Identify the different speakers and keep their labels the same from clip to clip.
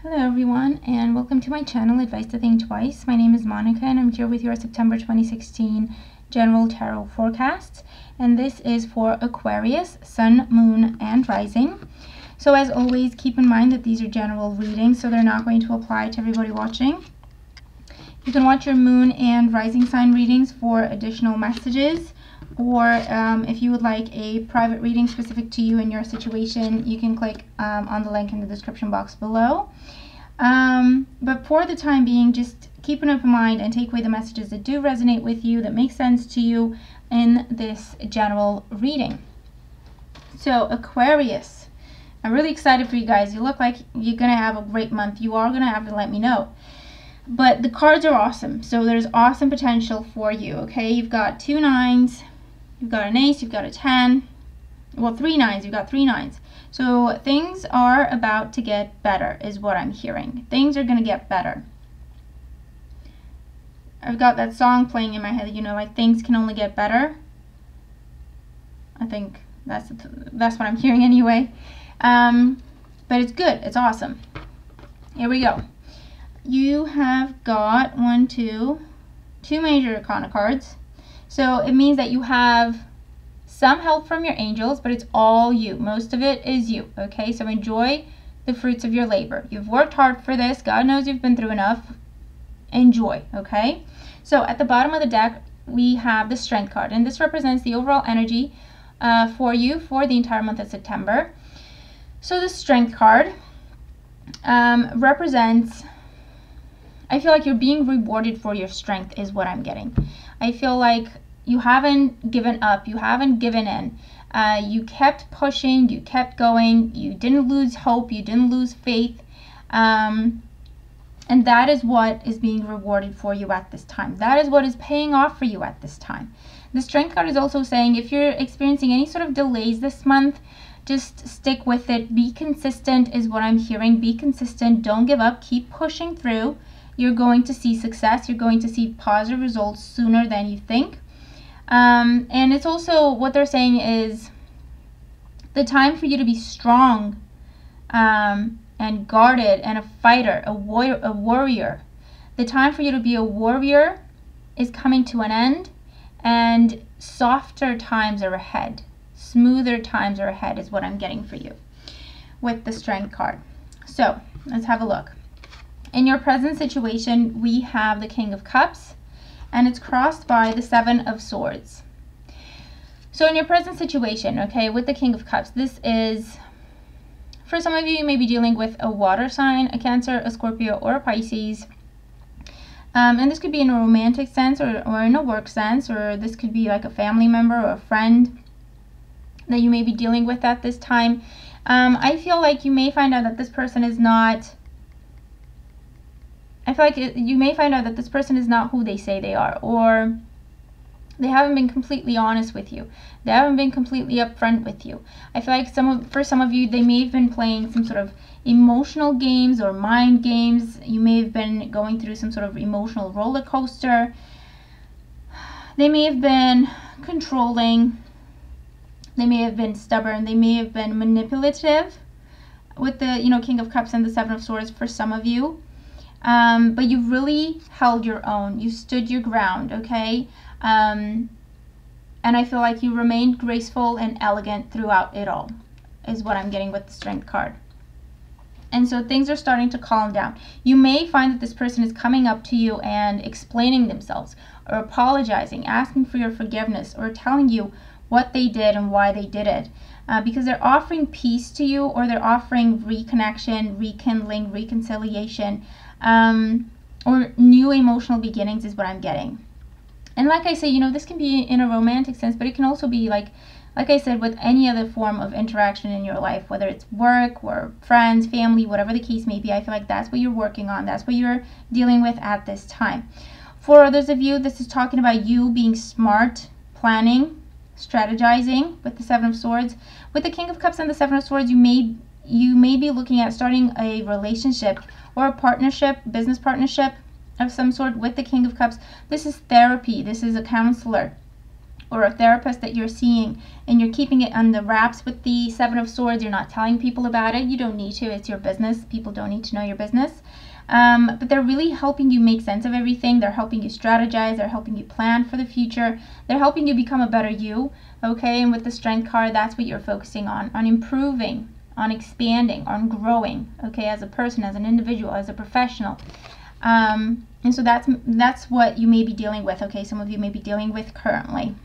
Speaker 1: Hello everyone, and welcome to my channel, Advice to Think Twice. My name is Monica and I'm here with your September 2016 General Tarot Forecast. And this is for Aquarius, Sun, Moon, and Rising. So as always, keep in mind that these are general readings, so they're not going to apply to everybody watching. You can watch your Moon and Rising sign readings for additional messages, or if you would like a private reading specific to you and your situation, you can click on the link in the description box below. But for the time being, just keep an open mind and take away the messages that do resonate with you, that make sense to you in this general reading. So Aquarius, I'm really excited for you guys. You look like you're going to have a great month. You are going to have to let me know. But the cards are awesome, so there's awesome potential for you, okay? You've got 2 9s, you've got an ace, you've got a 10, well, 3 9s, you've got 3 9s. So things are about to get better is what I'm hearing. Things are going to get better. I've got that song playing in my head, you know, like things can only get better. I think that's what I'm hearing anyway. But it's good, it's awesome. Here we go. You have got two major arcana cards. So it means that you have some help from your angels, but it's all you. Most of it is you, okay? So enjoy the fruits of your labor. You've worked hard for this. God knows you've been through enough. Enjoy, okay? So at the bottom of the deck, we have the Strength card, and this represents the overall energy for you for the entire month of September. So the Strength card represents, I feel like you're being rewarded for your strength is what I'm getting. I feel like you haven't given up, you haven't given in. You kept pushing, you kept going, you didn't lose hope, you didn't lose faith. And that is what is being rewarded for you at this time. That is what is paying off for you at this time. The Strength card is also saying if you're experiencing any sort of delays this month, just stick with it. Be consistent is what I'm hearing. Be consistent. Don't give up. Keep pushing through. You're going to see success. You're going to see positive results sooner than you think. And it's also, what they're saying is the time for you to be strong and guarded and a fighter, a warrior. The time for you to be a warrior is coming to an end, and softer times are ahead. Smoother times are ahead is what I'm getting for you with the Strength card. So let's have a look. In your present situation, we have the King of Cups, and it's crossed by the 7 of Swords. So in your present situation, okay, with the King of Cups, this is, for some of you, you may be dealing with a water sign, a Cancer, a Scorpio, or a Pisces. And this could be in a romantic sense or in a work sense, or this could be like a family member or a friend that you may be dealing with at this time. I feel like you may find out that this person is not, you may find out that this person is not who they say they are, or they haven't been completely honest with you. They haven't been completely upfront with you. I feel like for some of you, they may have been playing some sort of emotional games or mind games. You may have been going through some sort of emotional roller coaster. They may have been controlling. They may have been stubborn. They may have been manipulative with the, you know, King of Cups and the 7 of Swords for some of you. But you really held your own. You stood your ground, okay? And I feel like you remained graceful and elegant throughout it all, is what I'm getting with the Strength card. And so things are starting to calm down. You may find that this person is coming up to you and explaining themselves, or apologizing, asking for your forgiveness, or telling you what they did and why they did it. Because they're offering peace to you, or they're offering reconnection, rekindling, reconciliation, or new emotional beginnings is what I'm getting. And like I say, you know, this can be in a romantic sense, but it can also be like I said, with any other form of interaction in your life, whether it's work or friends, family, whatever the case may be. I feel like that's what you're working on. That's what you're dealing with at this time. For others of you, this is talking about you being smart, planning, strategizing with the 7 of Swords. With the King of Cups and the 7 of Swords, you may be looking at starting a relationship or a partnership, business partnership of some sort with the King of Cups. This is therapy. This is a counselor. or a therapist that you're seeing, and you're keeping it under wraps with the Seven of Swords. You're not telling people about it. You don't need to. It's your business. People don't need to know your business. But they're really helping you make sense of everything. They're helping you strategize. They're helping you plan for the future. They're helping you become a better you, okay? And with the Strength card, that's what you're focusing on improving, on expanding, on growing, okay, as a person, as an individual, as a professional. And so that's what you may be dealing with, okay? Some of you may be dealing with currently.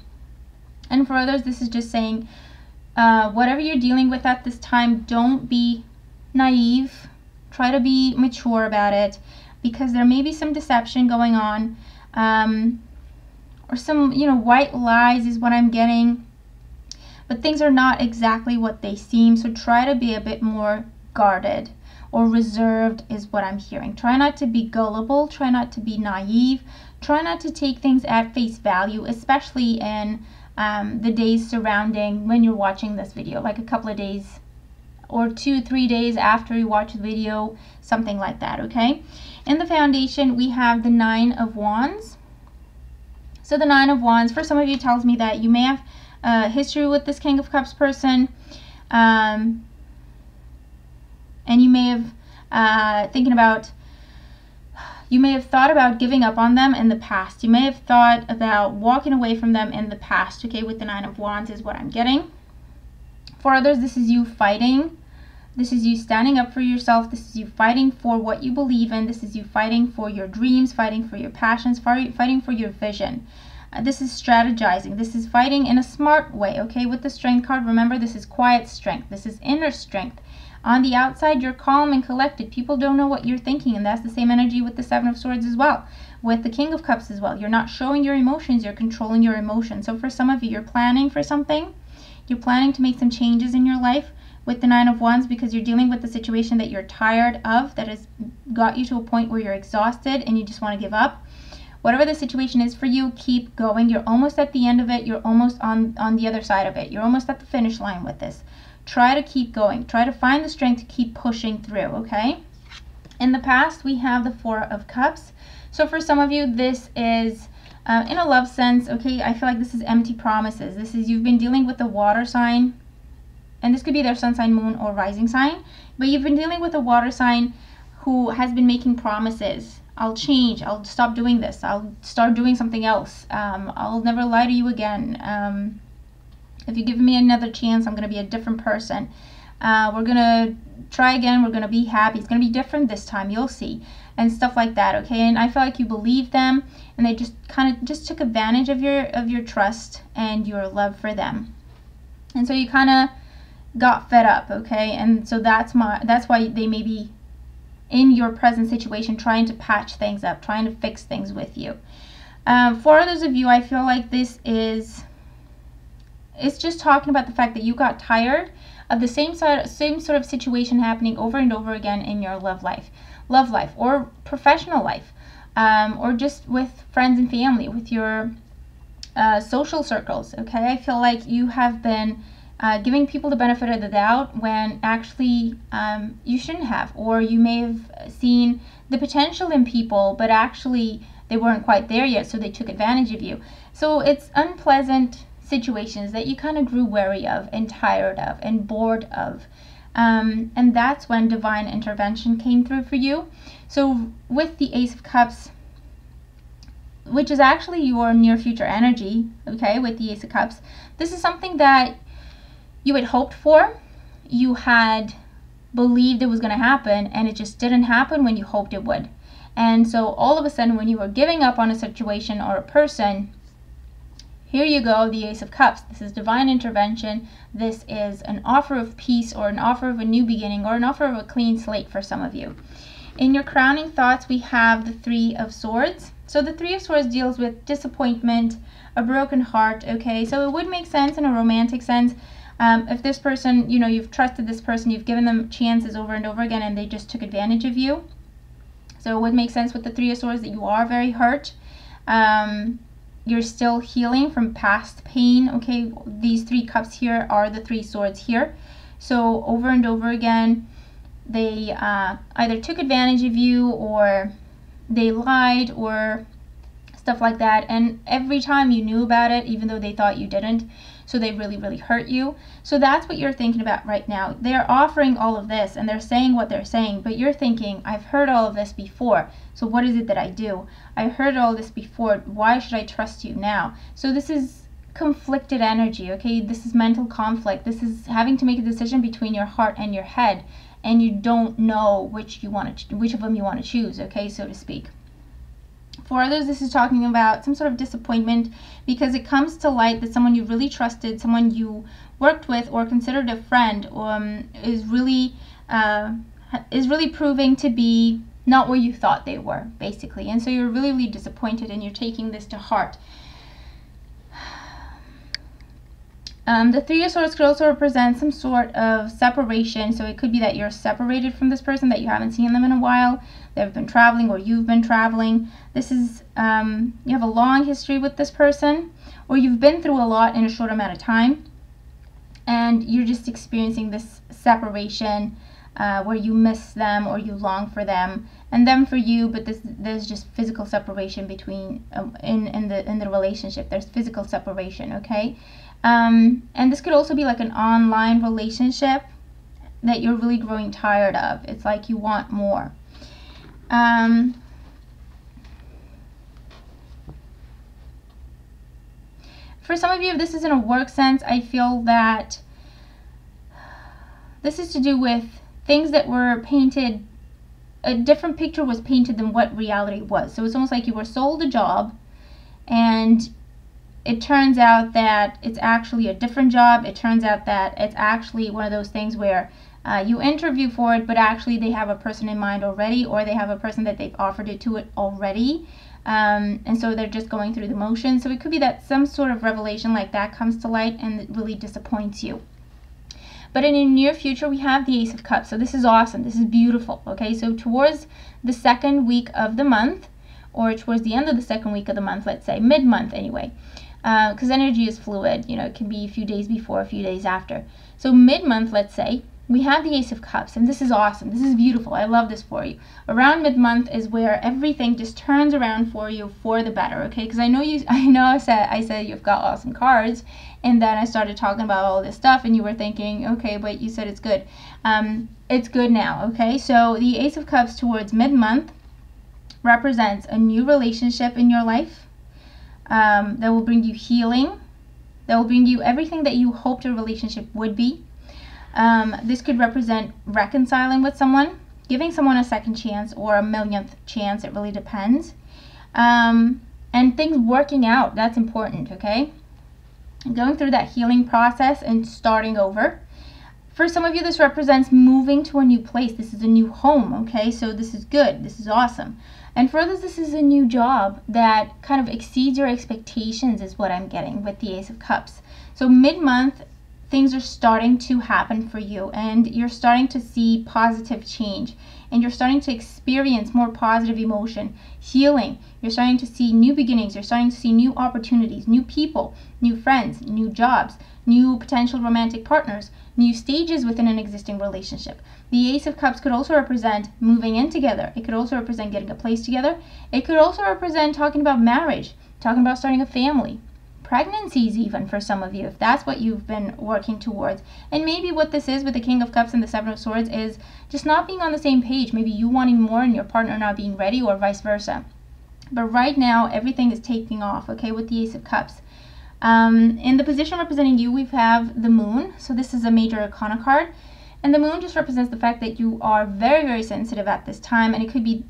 Speaker 1: And for others, this is just saying, whatever you're dealing with at this time, don't be naive. Try to be mature about it, because there may be some deception going on, or some, white lies is what I'm getting. But things are not exactly what they seem, so try to be a bit more guarded or reserved is what I'm hearing. Try not to be gullible, try not to be naive, try not to take things at face value, especially in the days surrounding when you're watching this video, like a couple of days or 2-3 days after you watch the video, something like that, okay? In the foundation, we have the Nine of Wands. So the Nine of Wands, for some of you, tells me that you may have history with this King of Cups person, and you may have you may have thought about giving up on them in the past. You may have thought about walking away from them in the past, okay? With the Nine of Wands is what I'm getting. For others, this is you fighting. This is you standing up for yourself. This is you fighting for what you believe in. This is you fighting for your dreams, fighting for your passions, fighting for your vision. This is strategizing. This is fighting in a smart way, okay? With the Strength card, remember, this is quiet strength. This is inner strength. On the outside, you're calm and collected. People don't know what you're thinking, and that's the same energy with the Seven of Swords as well. With the King of Cups as well. You're not showing your emotions. You're controlling your emotions. So for some of you, you're planning for something. You're planning to make some changes in your life with the Nine of Wands, because you're dealing with the situation that you're tired of, that has got you to a point where you're exhausted and you just want to give up. Whatever the situation is for you, keep going. You're almost at the end of it. You're almost on the other side of it. You're almost at the finish line with this. Try to keep going. Try to find the strength to keep pushing through, okay? In the past, we have the Four of Cups. So for some of you, this is in a love sense, okay? I feel like this is empty promises. This is, you've been dealing with a water sign, and this could be their sun sign, moon, or rising sign, but you've been dealing with a water sign who has been making promises. I'll change. I'll stop doing this. I'll start doing something else. I'll never lie to you again. If you give me another chance, I'm going to be a different person. We're going to try again. We're going to be happy. It's going to be different this time. You'll see. And stuff like that, okay? And I feel like you believe them, and they just kind of just took advantage of your trust and your love for them. And so you kind of got fed up, okay? And so that's why they may be in your present situation trying to patch things up, trying to fix things with you. For others of you, I feel like this is, it's just talking about the fact that you got tired of the same sort of situation happening over and over again in your love life or professional life, or just with friends and family, with your social circles, okay? I feel like you have been giving people the benefit of the doubt when actually you shouldn't have, or you may have seen the potential in people, but actually they weren't quite there yet, so they took advantage of you. So it's unpleasant situations that you kind of grew wary of and tired of and bored of. And that's when divine intervention came through for you. So with the Ace of Cups, which is actually your near future energy, okay, with the Ace of Cups, this is something that you had hoped for, you had believed it was going to happen, and it just didn't happen when you hoped it would. And so all of a sudden, when you were giving up on a situation or a person, here you go, the Ace of Cups. This is divine intervention. This is an offer of peace, or an offer of a new beginning, or an offer of a clean slate for some of you. In your crowning thoughts, we have the Three of Swords. So the Three of Swords deals with disappointment, a broken heart, okay? So it would make sense in a romantic sense. If this person, you know, you've trusted this person, you've given them chances over and over again, and they just took advantage of you. So it would make sense with the Three of Swords that you are very hurt. You're still healing from past pain, okay? These three cups here are the three swords here. So over and over again, they either took advantage of you, or they lied, or stuff like that. And every time you knew about it, even though they thought you didn't, so they really, really hurt you. So that's what you're thinking about right now. They're offering all of this and they're saying what they're saying, but you're thinking, I've heard all of this before, so what is it that I do? I heard all this before, why should I trust you now? So this is conflicted energy, okay? This is mental conflict. This is having to make a decision between your heart and your head, and you don't know which of them you want to choose, okay, so to speak. For others, this is talking about some sort of disappointment because it comes to light that someone you really trusted, someone you worked with or considered a friend, is really proving to be not what you thought they were, basically. And so you're really, really disappointed and you're taking this to heart. The Three of Swords could also represent some sort of separation. So it could be that you're separated from this person, that you haven't seen them in a while. They've been traveling or you've been traveling. This is, you have a long history with this person, or you've been through a lot in a short amount of time. And you're just experiencing this separation where you miss them or you long for them, and them for you, but there's just physical separation between, in the relationship. There's physical separation, okay? And this could also be like an online relationship that you're really growing tired of. It's like you want more. For some of you, if this is in a work sense, I feel that this is to do with things that were painted, a different picture was painted than what reality was. So it's almost like you were sold a job and it turns out that it's actually a different job. It turns out that it's actually one of those things where you interview for it, but actually they have a person in mind already, or they have a person that they've offered it to it already. And so they're just going through the motions. So it could be that some sort of revelation like that comes to light and it really disappoints you. But in the near future, we have the Ace of Cups. So this is awesome. This is beautiful. Okay, so towards the second week of the month, or towards the end of the second week of the month, let's say mid-month anyway, because energy is fluid. You know, it can be a few days before, a few days after. So mid-month, let's say, we have the Ace of Cups, and this is awesome. This is beautiful. I love this for you. Around mid-month is where everything just turns around for you for the better, okay? Because I know I said you've got awesome cards, and then I started talking about all this stuff, and you were thinking, okay, but you said it's good. It's good now, okay? So the Ace of Cups towards mid-month represents a new relationship in your life that will bring you healing, that will bring you everything that you hoped a relationship would be. This could represent reconciling with someone, giving someone a second chance or a millionth chance. It really depends. And things working out. That's important, okay? Going through that healing process and starting over. For some of you, this represents moving to a new place. This is a new home, okay? So this is good. This is awesome. And for others, this is a new job that kind of exceeds your expectations is what I'm getting with the Ace of Cups. So mid-month, things are starting to happen for you, and you're starting to see positive change, and you're starting to experience more positive emotion, healing. You're starting to see new beginnings. You're starting to see new opportunities, new people, new friends, new jobs, new potential romantic partners, new stages within an existing relationship. The Ace of Cups could also represent moving in together. It could also represent getting a place together. It could also represent talking about marriage, talking about starting a family. Pregnancies even for some of you, if that's what you've been working towards. And maybe what this is with the King of Cups and the Seven of Swords is just not being on the same page. Maybe you wanting more and your partner not being ready, or vice versa. But right now, everything is taking off, okay, with the Ace of Cups. In the position representing you, we have the Moon. So this is a major arcana card. And the Moon just represents the fact that you are very, very sensitive at this time. And it could be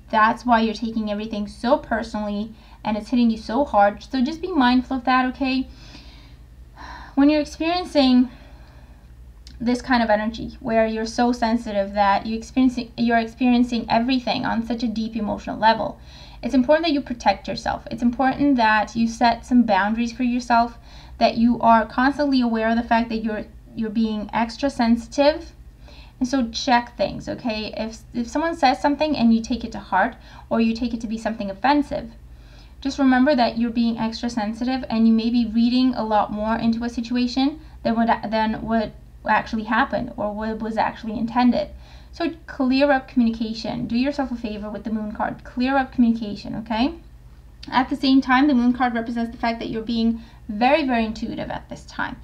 Speaker 1: that's why you're taking everything so personally and it's hitting you so hard. So just be mindful of that, okay? When you're experiencing this kind of energy where you're so sensitive that you're experiencing everything on such a deep emotional level, it's important that you protect yourself. It's important that you set some boundaries for yourself, that you are constantly aware of the fact that you're being extra sensitive. And so check things, okay? If someone says something and you take it to heart, or you take it to be something offensive, just remember that you're being extra sensitive and you may be reading a lot more into a situation than what actually happened or what was actually intended. So clear up communication. Do yourself a favor with the Moon card. Clear up communication, okay? At the same time, the Moon card represents the fact that you're being very, very intuitive at this time.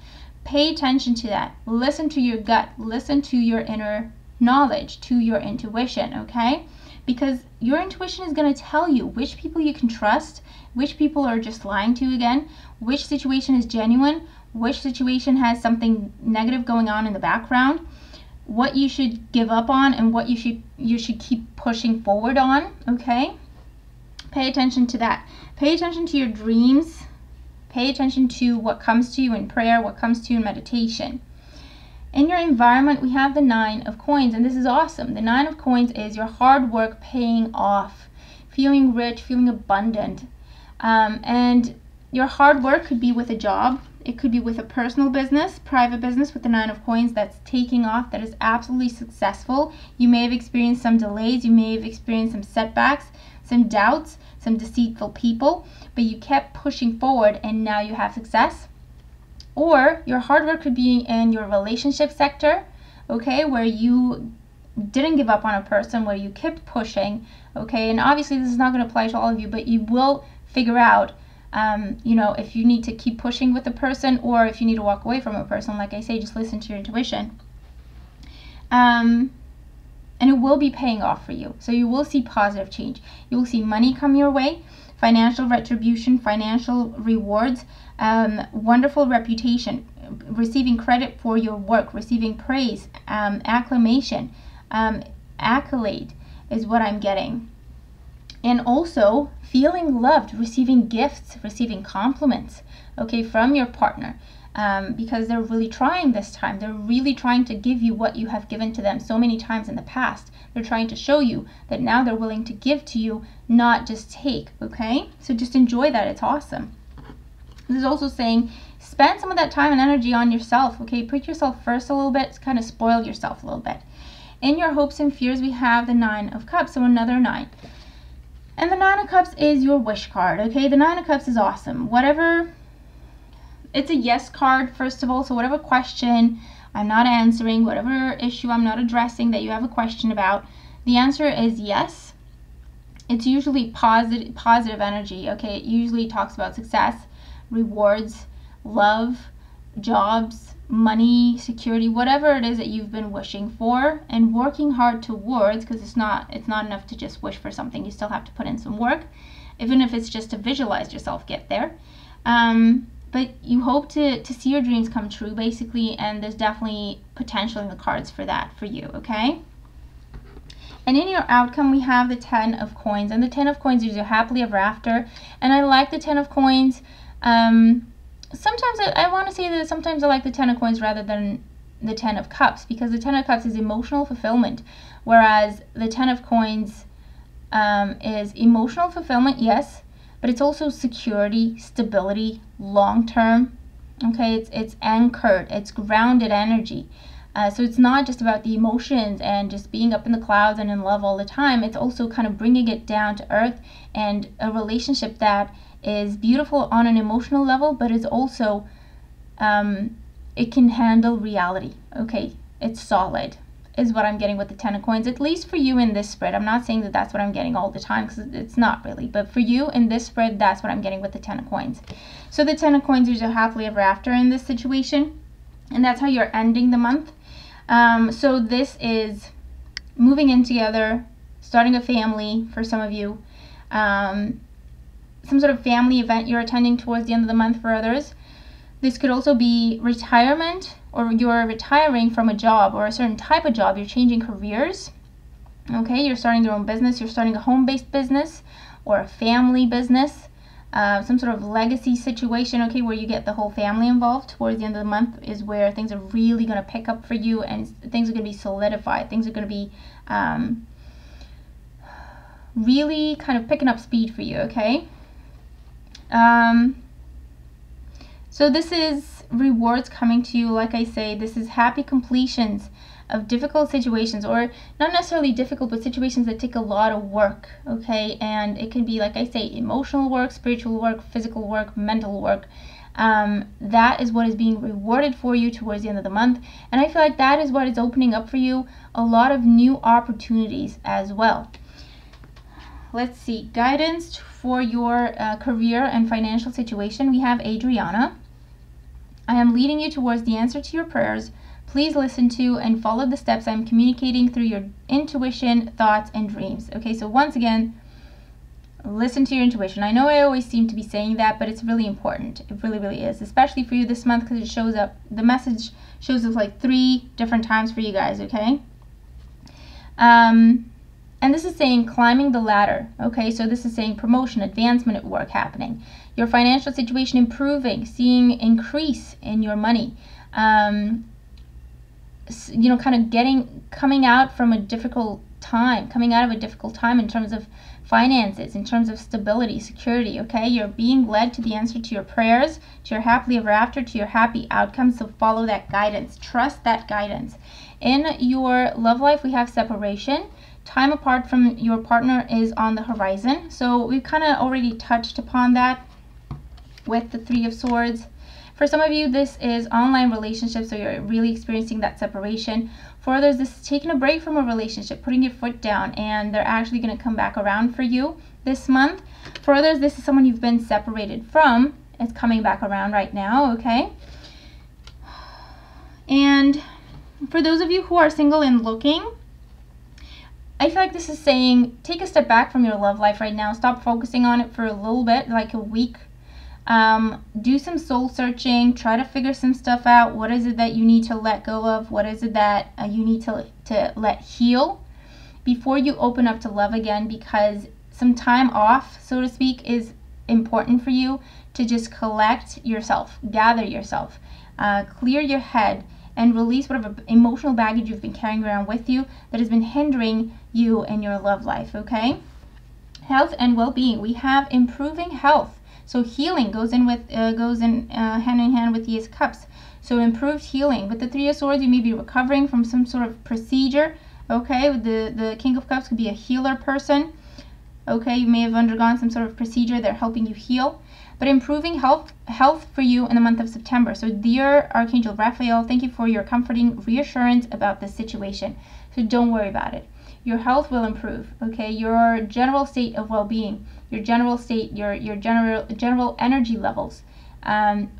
Speaker 1: Pay attention to that. Listen to your gut. Listen to your inner knowledge, to your intuition, okay? Because your intuition is going to tell you which people you can trust, which people are just lying to you again, which situation is genuine, which situation has something negative going on in the background, what you should give up on, and what you should keep pushing forward on, okay? Pay attention to that. Pay attention to your dreams. Pay attention to what comes to you in prayer, what comes to you in meditation. In your environment, we have the 9 of coins, and this is awesome. The 9 of coins is your hard work paying off, feeling rich, feeling abundant. And your hard work could be with a job. It could be with a personal business, private business with the 9 of coins that's taking off, that is absolutely successful. You may have experienced some delays. You may have experienced some setbacks, some doubts, some deceitful people, but you kept pushing forward and now you have success. Or your hard work could be in your relationship sector, okay, where you didn't give up on a person, where you kept pushing, okay, and obviously this is not going to apply to all of you, but you will figure out, you know, if you need to keep pushing with a person or if you need to walk away from a person. Like I say, just listen to your intuition. And it will be paying off for you. So you will see positive change. You will see money come your way, financial retribution, financial rewards, wonderful reputation, receiving credit for your work, receiving praise, acclamation, accolade is what I'm getting. And also feeling loved, receiving gifts, receiving compliments, okay, from your partner. Because they're really trying this time. They're really trying to give you what you have given to them so many times in the past. They're trying to show you that now they're willing to give to you, not just take, okay? So just enjoy that. It's awesome. This is also saying spend some of that time and energy on yourself, okay? Put yourself first a little bit, kind of spoil yourself a little bit. In your hopes and fears, we have the 9 of Cups, so another 9. And the 9 of Cups is your wish card, okay? The 9 of Cups is awesome. Whatever... It's a yes card, first of all, so whatever question I'm not answering, whatever issue I'm not addressing that you have a question about, the answer is yes. It's usually positive energy, okay? It usually talks about success, rewards, love, jobs, money, security, whatever it is that you've been wishing for and working hard towards, because it's not enough to just wish for something. You still have to put in some work, even if it's just to visualize yourself get there. But you hope to see your dreams come true, basically, and there's definitely potential in the cards for that for you, okay? And in your outcome, we have the 10 of coins, and the 10 of coins is your happily ever after, and I like the 10 of coins. Sometimes I want to say that sometimes I like the 10 of coins rather than the 10 of cups, because the 10 of cups is emotional fulfillment, whereas the 10 of coins is emotional fulfillment, yes, but it's also security, stability, long-term, okay? It's anchored, it's grounded energy. So it's not just about the emotions and just being up in the clouds and in love all the time. It's also kind of bringing it down to earth, and a relationship that is beautiful on an emotional level, but is also, it can handle reality, okay? It's solid, is what I'm getting with the 10 of coins, at least for you in this spread. I'm not saying that that's what I'm getting all the time, because it's not really, but for you in this spread, that's what I'm getting with the 10 of coins. So the 10 of coins is your happily ever after in this situation, and that's how you're ending the month. So this is moving in together, starting a family for some of you, some sort of family event you're attending towards the end of the month for others. This could also be retirement, or you're retiring from a job or a certain type of job. You're changing careers, okay? You're starting your own business. You're starting a home-based business or a family business, some sort of legacy situation, okay, where you get the whole family involved towards the end of the month is where things are really going to pick up for you, and things are going to be solidified. Things are going to be really kind of picking up speed for you, okay? So this is rewards coming to you. Like I say, this is happy completions of difficult situations, or not necessarily difficult, but situations that take a lot of work, okay? And it can be, like I say, emotional work, spiritual work, physical work, mental work. That is what is being rewarded for you towards the end of the month, and I feel like that is what is opening up for you a lot of new opportunities as well. let's see, guidance for your career and financial situation. We have Adriana. I am leading you towards the answer to your prayers. Please listen to and follow the steps I'm communicating through your intuition, thoughts, and dreams. Okay, so once again, listen to your intuition. I know I always seem to be saying that, but it's really important. It really, really is, especially for you this month, because it shows up, the message shows up like 3 different times for you guys, okay? And this is saying climbing the ladder, okay? So this is saying promotion, advancement at work happening. Your financial situation improving, seeing increase in your money. You know, kind of coming out from a difficult time, coming out of a difficult time in terms of finances, in terms of stability, security, okay? You're being led to the answer to your prayers, to your happily ever after, to your happy outcomes. So follow that guidance. Trust that guidance. In your love life, we have separation. Time apart from your partner is on the horizon. So we've kind of already touched upon that with the 3 of Swords. For some of you, this is online relationships, so you're really experiencing that separation. For others, this is taking a break from a relationship, putting your foot down, and they're actually going to come back around for you this month. For others, this is someone you've been separated from. It's coming back around right now, okay? And for those of you who are single and looking, I feel like this is saying take a step back from your love life right now. Stop focusing on it for a little bit, like a week. Do some soul searching. Try to figure some stuff out. What is it that you need to let go of? What is it that you need to let heal before you open up to love again? Because some time off, so to speak, is important for you to just collect yourself, gather yourself, clear your head, and release whatever emotional baggage you've been carrying around with you that has been hindering you in your love life, okay? Health and well-being. We have improving health. So healing goes in hand in hand with the Ace of Cups. So improved healing. With the 3 of Swords, you may be recovering from some sort of procedure, okay? With the King of Cups could be a healer person, okay? You may have undergone some sort of procedure. They're helping you heal. But improving health for you in the month of September. So dear Archangel Raphael, thank you for your comforting reassurance about this situation. So don't worry about it. Your health will improve, okay? Your general state of well-being, your general state, your general energy levels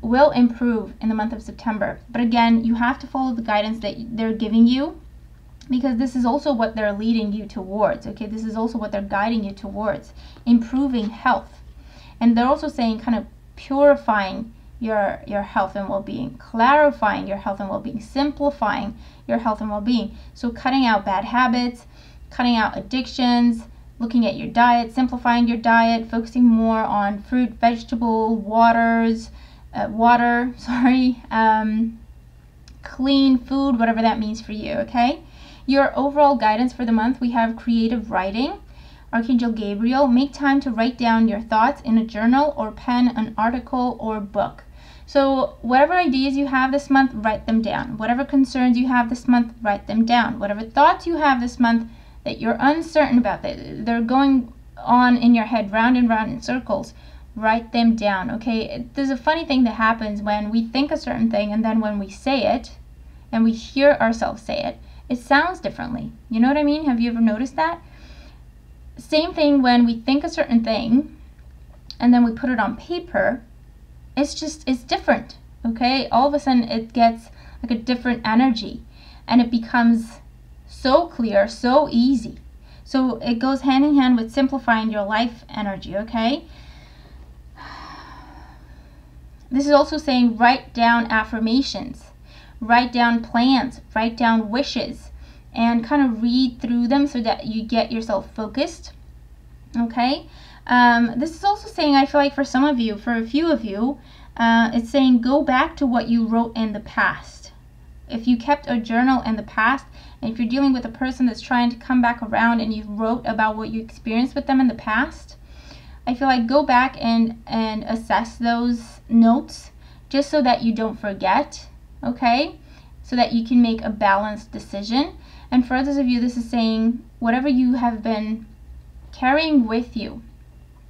Speaker 1: will improve in the month of September. But again, you have to follow the guidance that they're giving you, because this is also what they're leading you towards, okay? This is also what they're guiding you towards, improving health. And they're also saying kind of purifying your health and well-being, clarifying your health and well-being, simplifying your health and well-being. So cutting out bad habits, cutting out addictions, looking at your diet, simplifying your diet, focusing more on fruit, vegetable, clean food, whatever that means for you, okay? Your overall guidance for the month, we have creative writing. Archangel Gabriel, make time to write down your thoughts in a journal or pen an article or book. So whatever ideas you have this month, write them down. Whatever concerns you have this month, write them down. Whatever thoughts you have this month that you're uncertain about, that they're going on in your head round and round in circles, write them down, okay? There's a funny thing that happens when we think a certain thing, and then when we say it and we hear ourselves say it, it sounds differently. You know what I mean? Have you ever noticed that? Same thing when we think a certain thing and then we put it on paper, it's different, okay? All of a sudden it gets like a different energy and it becomes so clear, so easy. So it goes hand in hand with simplifying your life energy, okay? This is also saying write down affirmations, write down plans, write down wishes, and kind of read through them so that you get yourself focused, okay? This is also saying, I feel like for some of you, for a few of you, it's saying go back to what you wrote in the past. If you kept a journal in the past, and if you're dealing with a person that's trying to come back around and you wrote about what you experienced with them in the past, I feel like go back and assess those notes just so that you don't forget, okay? So that you can make a balanced decision. And for others of you, this is saying whatever you have been carrying with you,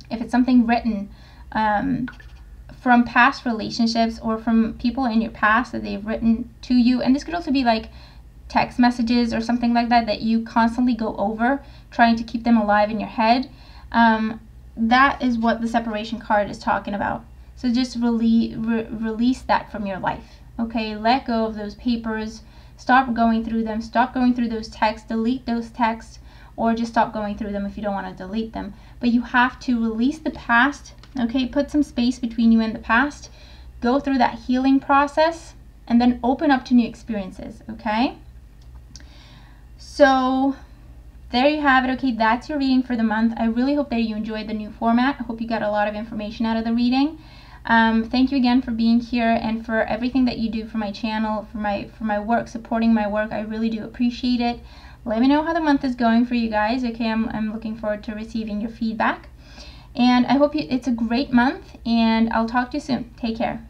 Speaker 1: if it's something written from past relationships or from people in your past that they've written to you, and this could also be like text messages or something like that that you constantly go over, trying to keep them alive in your head. That is what the separation card is talking about. So just release that from your life. Okay, let go of those papers. Stop going through them. Stop going through those texts. Delete those texts, or just stop going through them if you don't want to delete them. But you have to release the past. Okay, put some space between you and the past. Go through that healing process, and then open up to new experiences. Okay, so there you have it. Okay, that's your reading for the month. I really hope that you enjoyed the new format. I hope you got a lot of information out of the reading. Thank you again for being here and for everything that you do for my channel, for my work, supporting my work. I really do appreciate it. Let me know how the month is going for you guys. Okay, I'm looking forward to receiving your feedback. And I hope it's a great month, and I'll talk to you soon. Take care.